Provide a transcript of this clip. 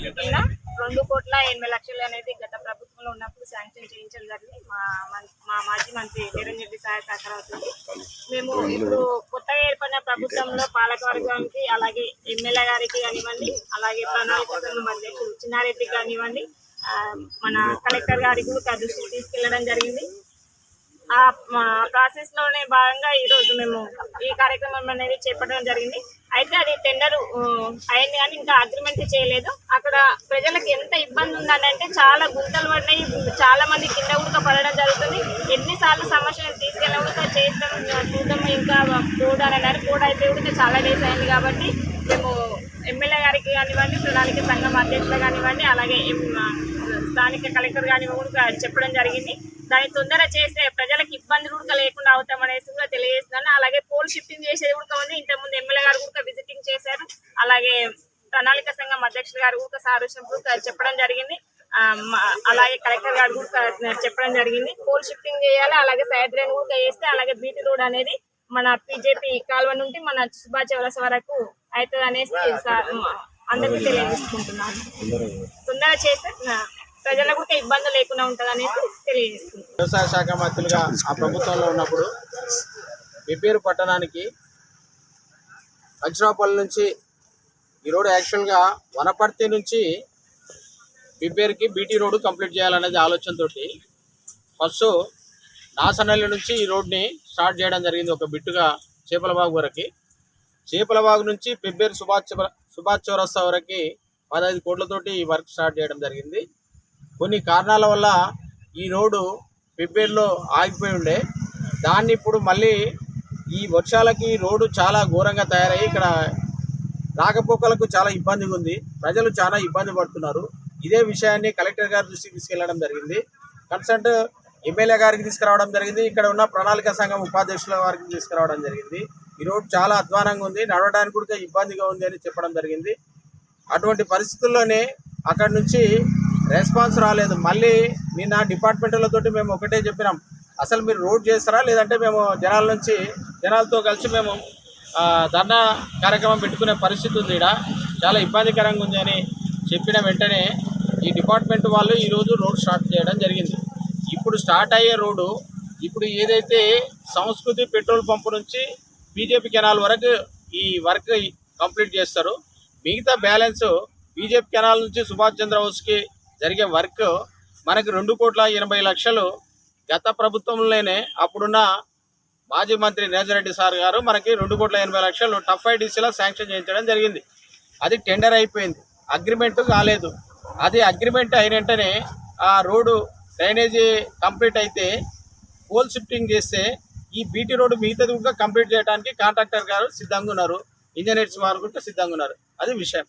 కింద 2,80,00,000 అనేది గత ప్రభుత్వంలో ఉన్నప్పుడు శాంక్షన్ చేయించడం జరిగింది. మా మాజీ మంత్రి నిరంజన్ రెడ్డి సహాయ సహకారాలతో మేము ఇప్పుడు కొత్తగా ఏర్పడిన ప్రభుత్వంలో పాలకవర్గానికి అలాగే ఎమ్మెల్యే గారికి కానివ్వండి, అలాగే ప్రణాళిక సంఘం అధ్యక్షుడు చిన్నారెడ్డి కానివ్వండి, మన కలెక్టర్ గారికి కూడా దృష్టికి తీసుకెళ్లడం జరిగింది. ఆ ప్రాసెస్ లోనే భాగంగా ఈరోజు మేము ఈ కార్యక్రమం అనేది చేపట్టడం జరిగింది. అయితే అది టెండర్ అయింది కానీ ఇంకా అగ్రిమెంట్ చేయలేదు. అక్కడ ప్రజలకు ఎంత ఇబ్బంది ఉందంటే చాలా గుంతలు పడినాయి, చాలా మంది కింద ఉడక పడడం జరుగుతుంది. ఎన్నిసార్లు సమస్యలు తీసుకెళ్ళి ఉడక చేస్తాం చూద్దాం, ఇంకా కోడ్ అని అన్నారు. కోడ్ అయితే ఉడక చాలా డేస్ అయింది కాబట్టి మేము ఎమ్మెల్యే గారికి కానివ్వండి, ప్రణాళిక సంఘం అధ్యక్షులు కానివ్వండి, అలాగే స్థానిక కలెక్టర్ కానివ్వండి చెప్పడం జరిగింది. దాన్ని తొందర చేస్తే ప్రజలకు ఇబ్బందులు కూడా లేకుండా అవుతామనేసి కూడా తెలియజేస్తున్నాను. అలాగే పోల్ షిఫ్టింగ్ చేసేది కూడా ఉంది. ఇంతకుముందు ఎమ్మెల్యే గారు కూడా విజిటింగ్ చేశారు. అలాగే ప్రణాళిక సంఘం అధ్యక్షులు గారు కూడా సారూష్యం కూడా చెప్పడం జరిగింది. అలాగే కలెక్టర్ గారు కూడా చెప్పడం జరిగింది. పోల్ షిఫ్టింగ్ చేయాలి, అలాగే సైడ్ డ్రైన్ కూడా చేస్తే, అలాగే బీటీ రోడ్ అనేది మన బీజేపీ కాలువ నుండి మన సుభాష్ చౌరస్ వరకు అవుతుంది అనేసి అందరికీ తెలియజేసుకుంటున్నాను. తొందర చేస్తే ప్రజలకు కూడా ఇబ్బంది లేకుండా ఉంటుంది అనేసి తెలియజేస్తుంది. వ్యవసాయ శాఖ మంత్రులుగా ఆ ప్రభుత్వంలో ఉన్నప్పుడు పిపేరు పట్టణానికి పంచరాపల్లి నుంచి ఈ రోడ్డు యాక్చువల్గా వనపర్తి నుంచి పిపేరుకి బీటీ రోడ్డు కంప్లీట్ చేయాలనేది ఆలోచనతోటి ఫస్ట్ నాసనల్లి నుంచి ఈ రోడ్ని స్టార్ట్ చేయడం జరిగింది. ఒక బిట్టుగా చేపలబాగు వరకు, చేపలబాగు నుంచి పిపేరు సుభాష్ చౌరస్తా వరకు 15 కోట్లతోటి ఈ వర్క్ స్టార్ట్ చేయడం జరిగింది. కొన్ని కారణాల వల్ల ఈ రోడ్డు పిపేరులో ఆగిపోయి ఉండే, దాన్ని ఇప్పుడు మళ్ళీ ఈ వర్షాలకి రోడ్డు చాలా ఘోరంగా తయారయ్యి ఇక్కడ రాకపోకలకు చాలా ఇబ్బందిగా ఉంది. ప్రజలు చాలా ఇబ్బంది పడుతున్నారు. ఇదే విషయాన్ని కలెక్టర్ గారి దృష్టికి తీసుకెళ్లడం జరిగింది. కన్సల్ట్ ఎమ్మెల్యే గారికి తీసుకురావడం జరిగింది. ఇక్కడ ఉన్న ప్రణాళిక సంఘం ఉపాధ్యక్షుల వారికి తీసుకురావడం జరిగింది. ఈ రోడ్డు చాలా అధ్వానంగా ఉంది, నడవడానికి కూడా ఇబ్బందిగా ఉంది అని చెప్పడం జరిగింది. అటువంటి పరిస్థితుల్లోనే అక్కడి నుంచి రెస్పాన్స్ రాలేదు. మళ్ళీ నిన్న డిపార్ట్మెంట్లతోటి మేము ఒకటే చెప్పినాం, అసలు మీరు రోడ్ చేస్తారా లేదంటే మేము జనాలతో కలిసి మేము ధర్నా కార్యక్రమం పెట్టుకునే పరిస్థితి ఉంది, ఇక్కడ చాలా ఇబ్బందికరంగా ఉంది అని చెప్పిన వెంటనే ఈ డిపార్ట్మెంట్ వాళ్ళు ఈరోజు రోడ్ స్టార్ట్ చేయడం జరిగింది. ఇప్పుడు స్టార్ట్ అయ్యే రోడ్డు ఇప్పుడు ఏదైతే సంస్కృతి పెట్రోల్ పంపు నుంచి బీజేపీ కెనాల్ వరకు ఈ వర్క్ కంప్లీట్ చేస్తారు. మిగతా బ్యాలెన్స్ బీజేపీ కెనాల్ నుంచి సుభాష్ చంద్ర హౌస్కి జరిగే వర్క్ మనకి 2,80,00,000 గత ప్రభుత్వంలోనే అప్పుడున్న మాజీ మంత్రి నిరంజన్ రెడ్డి సార్ గారు మనకి 2,80,00,000 టఫ్ ఐడీసీలో శాంక్షన్ చేయించడం జరిగింది. అది టెండర్ అయిపోయింది, అగ్రిమెంట్ కాలేదు. అది అగ్రిమెంట్ అయిన వెంటనే ఆ రోడ్డు డ్రైనేజీ కంప్లీట్ అయితే పోల్ షిఫ్టింగ్ చేస్తే ఈ బీటీ రోడ్డు మిగతాది కూడా కంప్లీట్ చేయడానికి కాంట్రాక్టర్ గారు సిద్ధంగా ఉన్నారు, ఇంజనీర్స్ వారు కూడా సిద్ధంగా ఉన్నారు. అది విషయం.